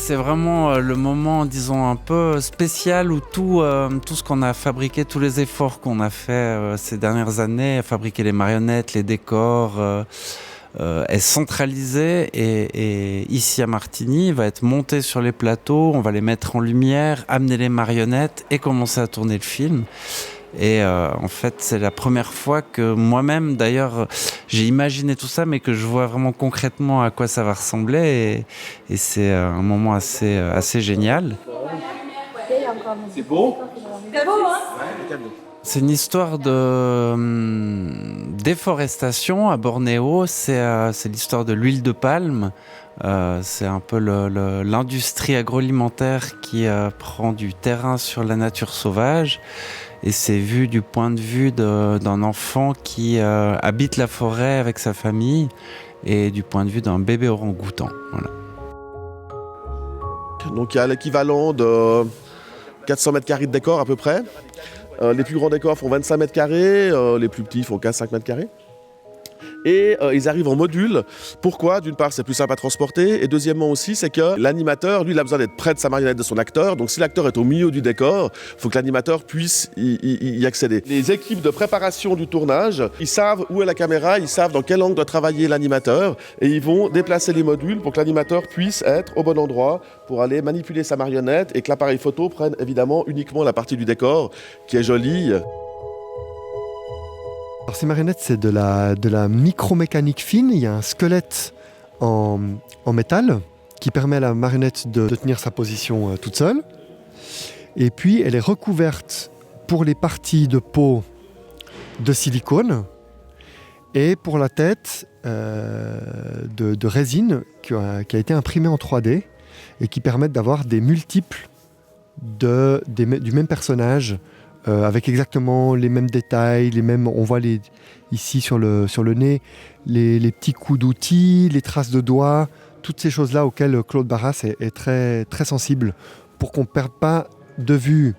c'est vraiment le moment, disons, un peu spécial où tout ce qu'on a fabriqué, tous les efforts qu'on a fait ces dernières années, fabriquer les marionnettes, les décors, est centralisé et ici à Martigny, il va être monté sur les plateaux, on va les mettre en lumière, amener les marionnettes et commencer à tourner le film. Et en fait, c'est la première fois que moi-même, d'ailleurs, j'ai imaginé tout ça, mais que je vois vraiment concrètement à quoi ça va ressembler. Et c'est un moment assez génial. C'est beau? C'est beau, hein? C'est une histoire de déforestation à Bornéo. C'est l'histoire de l'huile de palme. C'est un peu l'industrie agroalimentaire qui prend du terrain sur la nature sauvage. Et c'est vu du point de vue d'un enfant qui habite la forêt avec sa famille et du point de vue d'un bébé orang-outan. Voilà. Donc il y a l'équivalent de 400 mètres carrés de décor à peu près. Les plus grands décors font 25 mètres carrés, les plus petits font 15-5 mètres carrés. Et ils arrivent en module. Pourquoi? D'une part, c'est plus simple à transporter. Et deuxièmement aussi, c'est que l'animateur, lui, il a besoin d'être près de sa marionnette, de son acteur. Donc si l'acteur est au milieu du décor, il faut que l'animateur puisse y accéder. Les équipes de préparation du tournage, ils savent où est la caméra, ils savent dans quel angle doit travailler l'animateur. Et ils vont déplacer les modules pour que l'animateur puisse être au bon endroit pour aller manipuler sa marionnette et que l'appareil photo prenne évidemment uniquement la partie du décor qui est jolie. Alors ces marionnettes, c'est de la micromécanique fine. Il y a un squelette en métal qui permet à la marionnette de tenir sa position toute seule. Et puis, elle est recouverte pour les parties de peau de silicone et pour la tête de résine qui a été imprimée en 3D et qui permettent d'avoir des multiples du même personnage avec exactement les mêmes détails, on voit ici sur le nez les petits coups d'outils, les traces de doigts, toutes ces choses-là auxquelles Claude Barras est très, très sensible pour qu'on ne perde pas de vue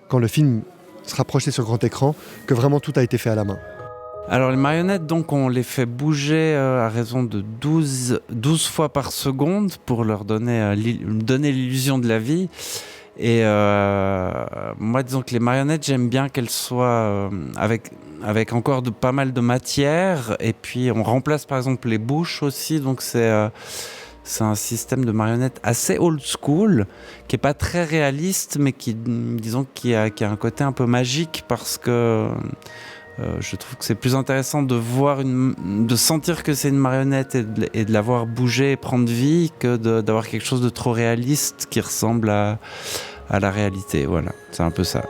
quand le film sera projeté sur grand écran que vraiment tout a été fait à la main. Alors les marionnettes, donc, on les fait bouger à raison de 12 fois par seconde pour leur donner l'illusion de la vie. Et moi, disons que les marionnettes, j'aime bien qu'elles soient avec encore pas mal de matière. Et puis, on remplace par exemple les bouches aussi. Donc, c'est un système de marionnettes assez old school, qui n'est pas très réaliste, mais qui a un côté un peu magique parce que je trouve que c'est plus intéressant de sentir que c'est une marionnette et de la voir bouger et prendre vie que d'avoir quelque chose de trop réaliste qui ressemble à la réalité. Voilà, c'est un peu ça.